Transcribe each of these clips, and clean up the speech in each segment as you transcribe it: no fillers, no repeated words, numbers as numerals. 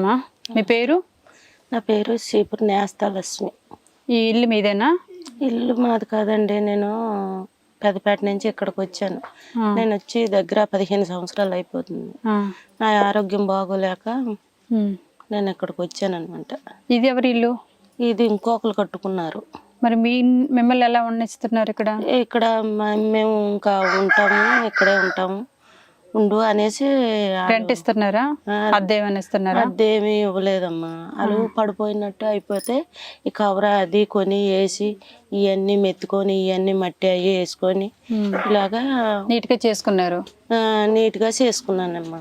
అమ్మా, మీ పేరు? నా పేరు శ్రీపురి నేస్తాలక్ష్మి. ఈ ఇల్లు మీదేనా? ఇల్లు మాది కాదండి, నేను పెద్దపేట నుంచి ఇక్కడికి వచ్చాను. నేను వచ్చి దగ్గర 15 సంవత్సరాలు అయిపోతుంది. నా ఆరోగ్యం బాగోలేక నేను ఇక్కడికి వచ్చాను అనమాట. ఇది ఎవరి ఇల్లు? ఇది ఇంకొకరు కట్టుకున్నారు. మరి మిమ్మల్ని ఎలా ఉండనిస్తున్నారు ఇక్కడ? ఇక్కడ మేము ఇంకా ఉంటాము, ఇక్కడే ఉంటాము ఉండు అనేసి. రెంట్ ఇస్తున్నారా? అద్దెమని ఇస్తున్నారా? అద్దేమీ ఇవ్వలేదమ్మా. వాళ్ళు పడిపోయినట్టు అయిపోతే ఈ కవర్ అది కొని వేసి ఇవన్నీ మెత్తుకొని ఇవన్నీ మట్టి అవి వేసుకొని ఇలాగా నీట్గా చేసుకున్నారు. నీట్గా చేసుకున్నానమ్మా.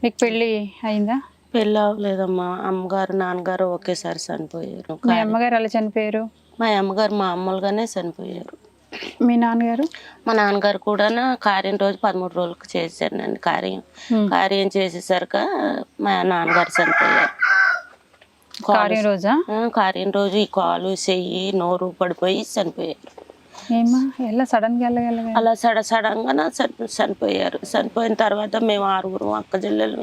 మీకు పెళ్ళి అయిందా? పెళ్ళి అవ్వలేదమ్మా. అమ్మగారు నాన్నగారు ఒకేసారి చనిపోయారు. మీ అమ్మగారు ఎలా చనిపోయారు? మా అమ్మగారు మామూలుగానే చనిపోయారు. మీ నాన్నగారు? మా నాన్నగారు కూడా కార్యం రోజు 13 రోజులకు చేశానండి. కార్యం చేసేసరికి మా నాన్నగారు చనిపోయారు. కార్యం రోజా? కార్యం రోజు ఈ కాలు చెయ్యి నోరు పడిపోయి చనిపోయారు. ఎలా సడన్ గా అలా సడన్గా చనిపోయారు. చనిపోయిన తర్వాత మేము 6 అక్క చెల్లెలు.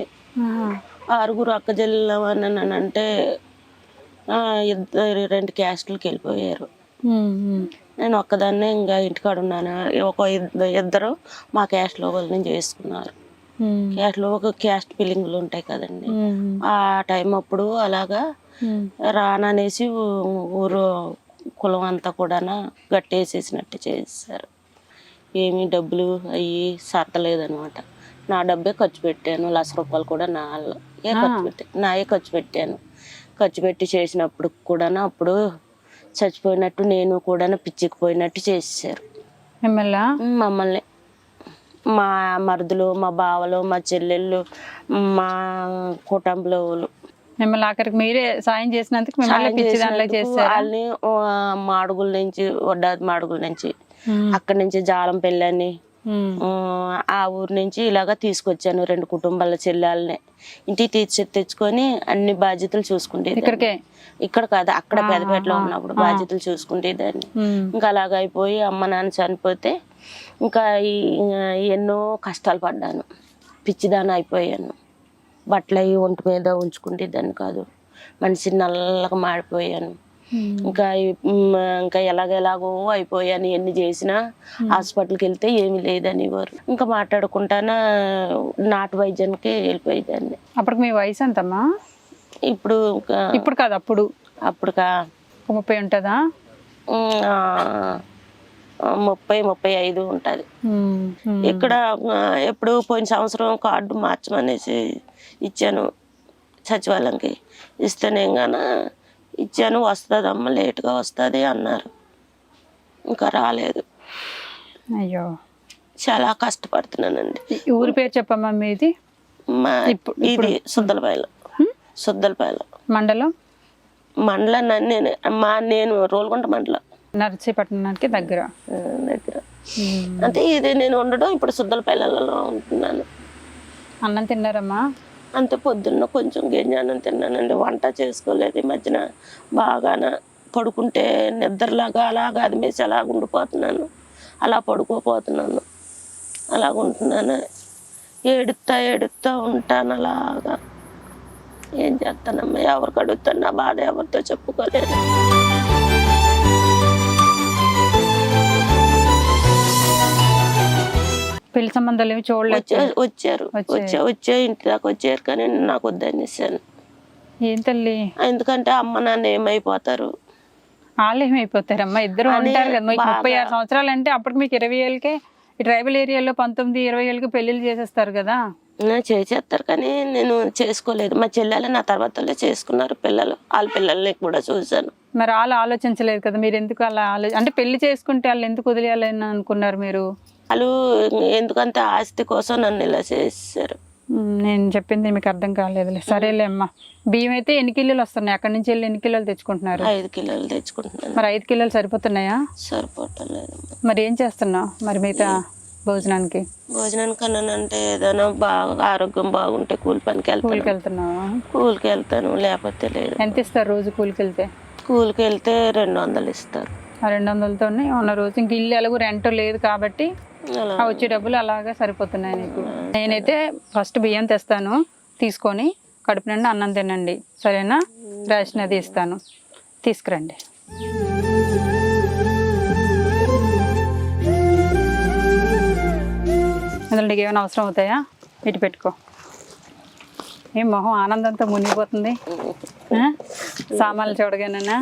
6 అక్క చెల్లెలు అని అంటే 2 క్యాస్టులకి వెళ్ళిపోయారు. నేను ఒక్కదాన్నే ఇంకా ఇంటికాడ ఉన్నాను. ఇద్దరు మా క్యాస్ట్లో వాళ్ళని చేసుకున్నారు. క్యాస్ట్లో ఒక క్యాస్ట్ ఫీలింగ్లు ఉంటాయి కదండి, ఆ టైం అప్పుడు అలాగా రాననేసి ఊరు కులం అంతా కూడా గట్టేసేసినట్టు చేశారు. ఏమీ డబ్బులు అవి సర్దలేదనమాట. నా డబ్బే ఖర్చు పెట్టాను. ₹1,00,000 కూడా నాయే ఖర్చు పెట్టాను. ఖర్చు పెట్టి చేసినప్పుడు కూడా అప్పుడు చచ్చిపోయినట్టు నేను కూడా పిచ్చికిపోయినట్టు చేసేసారు మమ్మల్ని. మా మరుదులు, మా బావలు, మా చెల్లెళ్ళు, మా కుటుంబంలో మిమ్మల్ని ఆఖరికి మీరే సాయం చేసినందుకు వాళ్ళని మాడుగుల నుంచి వడ్డాది మాడుగుల నుంచి అక్కడి నుంచి జాలం పెళ్ళని ఆ ఊరు నుంచి ఇలాగా తీసుకొచ్చాను. 2 కుటుంబాల చెల్లెల్ని ఇంటికి తెచ్చుకొని అన్ని బాధ్యతలు చూసుకుంటేది. ఇక్కడ కాదు, అక్కడ పెద్దపేటలో ఉన్నప్పుడు బాధ్యతలు చూసుకుంటేదాన్ని. ఇంకా అలాగ అయిపోయి అమ్మ నాన్న చనిపోతే ఇంకా ఎన్నో కష్టాలు పడ్డాను. పిచ్చిదాన్ని అయిపోయాను. బట్టలు అవి ఒంటి మీద ఉంచుకుంటేదాన్ని కాదు. మనిషి నల్లగా మాడిపోయాను. ఇంకా ఎలాగో అయిపోయాను. ఎన్ని చేసినా హాస్పిటల్కి వెళ్తే ఏమీ లేదని వారు ఇంకా మాట్లాడుకుంటానా నాటు వైద్యానికి వెళ్ళిపోయేదాన్ని. అప్పటికి మీ వయసు ఎంతమ్మా? ఇప్పుడు కాదు, అప్పుడుకా 30 ఉంటుందా? 30-35 ఉంటుంది. ఇక్కడ ఎప్పుడు పోయిన సంవత్సరం కార్డు మార్చమనేసి ఇచ్చాను సచివాలయంకి. ఇస్తేనేగానా ఇచ్చాను. వస్తుందమ్మ, లేట్గా వస్తుంది అన్నారు. ఇంకా రాలేదు. అయ్యో, చాలా కష్టపడుతున్నానండి. ఊరి పేరు చెప్పమ్మా మీది? ఇది సుద్దలపాయలు మండలం. నేను రోల్గుంట మండలం, నర్సీపట్నానికి దగ్గర. అంటే ఇది నేను ఉండడం ఇప్పుడు సుద్దలపాయలలో ఉంటున్నాను. అన్నం తిన్నారమ్మా? అంతే, పొద్దున్న కొంచెం గింజానం తిన్నానండి. వంట చేసుకోలేదు. ఈ మధ్యన బాగాన పడుకుంటే నిద్రలాగా అలాగా అది మేసి అలాగ ఉండిపోతున్నాను. అలా పడుకోపోతున్నాను, అలాగ ఉంటున్నాను. ఏడుస్తా ఉంటాను అలాగా. ఏం చేస్తానమ్మా, ఎవరికి అడుగుతాను? నా బాధ ఎవరితో చెప్పుకోలేదు. పెళ్లి సంబంధాలు ఏమి చూడలేదు? వచ్చే ఇంటి దాకా వచ్చారు కానీ నాకు వద్దనిసాను. ఏం తల్లి? ఎందుకంటే అమ్మ నాన్న ఏమైపోతారు? వాళ్ళు ఏమైపోతారమ్మా, ఇద్దరు ఉంటారు కదా. మీకు 36 సంవత్సరాలు అంటే అప్పటికి మీకు 20 ఏళ్ళకే ఈ ట్రైబల్ ఏరియాలో 19-20 ఏళ్ళకి పెళ్లిళ్ళు చేసేస్తారు కదా. చేసేస్తారు కానీ నేను చేసుకోలేదు. మా చెల్లెలు నా తర్వాత చేసుకున్నారు పిల్లలు. వాళ్ళ పిల్లల్ని కూడా చూశాను. మరి వాళ్ళు ఆలోచించలేదు కదా, మీరు ఎందుకు అలా అంటే పెళ్లి చేసుకుంటే వాళ్ళు ఎందుకు వదిలేయాలని అనుకున్నారు మీరు? వాళ్ళు ఎందుకంటే ఆస్తి కోసం నన్ను ఇలా చేశారు. నేను చెప్పింది మీకు అర్థం కాలేదులే. సరేలే అమ్మా. బియ్యం అయితే ఎన్ని కిలోలు వస్తున్నాయి? అక్కడి నుంచి వెళ్ళి ఎన్ని కిలోలు తెచ్చుకుంటున్నారు? 5 కిలోలు తెచ్చుకుంటున్నాను. మరి 5 కిలోలు సరిపోతున్నాయా? సరిపోవట్లేదు. మరి ఏం చేస్తున్నావు మరి మిగతా భోజనానికి? భోజనానికి ఏదైనా బాగా ఆరోగ్యం బాగుంటే కూలి పనికి వెళ్తున్నావా? కూలికి వెళ్తాను, లేకపోతే లేదు. ఎంత ఇస్తారు రోజు కూలికి వెళ్తే? కూలికి వెళ్తే 200 ఇస్తారు. ఆ 200తోనే ఉన్న రోజు ఇంక ఇల్లు ఎలాగో రెంట్ లేదు కాబట్టి వచ్చే డబ్బులు అలాగా సరిపోతున్నాయి నీకు. నేనైతే ఫస్ట్ బియ్యం తెస్తాను, తీసుకొని కడుపు నిండా అన్నం తినండి, సరేనా? రేషన్ అది ఇస్తాను, తీసుకురండి. అందులో నీకు ఏమైనా అవసరం అవుతాయా? ఇటు పెట్టుకో. ఏం మొహం ఆనందంతో మునిగిపోతుంది సామాన్లు చూడగానేనా?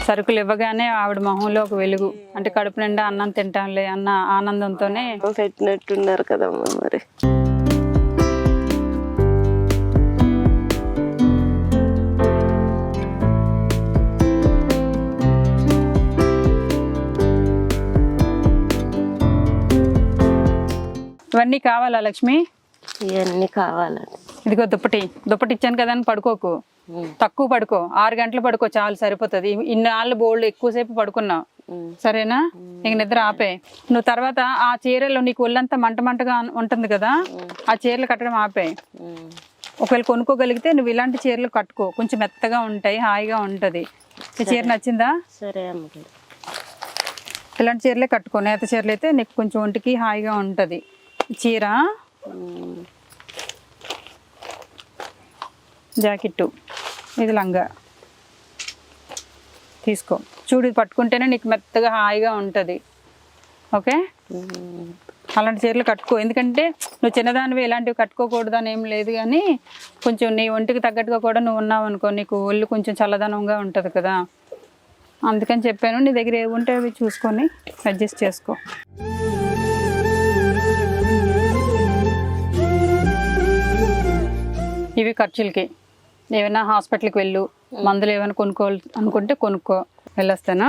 సరుకులు ఇవ్వగానే ఆవిడ మొహంలో ఒక వెలుగు, అంటే కడుపు నిండా అన్నం తింటాంలే అన్న ఆనందంతోనే పెట్టినట్టున్నారు కదమ్మా మరి. ఇవన్నీ కావాలా లక్ష్మి? ఇవన్నీ కావాలండి. ఇదిగో దుప్పటి ఇచ్చాను కదా అని పడుకోకు, తక్కువ పడుకో, 6 గంటలు పడుకో చాలు, సరిపోతుంది. ఇన్నాళ్ళు బోల్డ్ ఎక్కువసేపు పడుకున్నావు, సరేనా? ఇంక నిద్ర ఆపే. నువ్వు తర్వాత ఆ చీరలో నీకు ఒళ్ళంతా మంటగా ఉంటుంది కదా, ఆ చీరలు కట్టడం ఆపే. ఒకవేళ కొనుక్కోగలిగితే నువ్వు ఇలాంటి చీరలు కట్టుకో, కొంచెం మెత్తగా ఉంటాయి, హాయిగా ఉంటుంది. ఈ చీర నచ్చిందా? సరే అమ్మ. ఇలాంటి చీరలే కట్టుకో, నేత చీరలు అయితే నీకు కొంచెం ఒంటికి హాయిగా ఉంటుంది. చీర, జాకెట్టు, ఇది లంగా తీసుకో. చూడు, ఇది పట్టుకుంటేనే నీకు మెత్తగా హాయిగా ఉంటుంది. ఓకే, అలాంటి చీరలు కట్టుకో. ఎందుకంటే నువ్వు చిన్నదానివి ఇలాంటివి కట్టుకోకూడదు అని ఏం లేదు, కానీ కొంచెం నీ ఒంటికి తగ్గట్టుగా కూడా నువ్వు ఉన్నావు అనుకో, నీకు ఒళ్ళు కొంచెం చల్లదనంగా ఉంటుంది కదా, అందుకని చెప్పాను. నీ దగ్గర ఏవి ఉంటే అవి చూసుకొని అడ్జస్ట్ చేసుకో. ఇవి ఖర్చులకి, ఏమైనా హాస్పిటల్కి వెళ్ళు, మందులు ఏమైనా కొనుక్కోవాలి అనుకుంటే కొనుక్కో, వెళ్ళొస్తానా?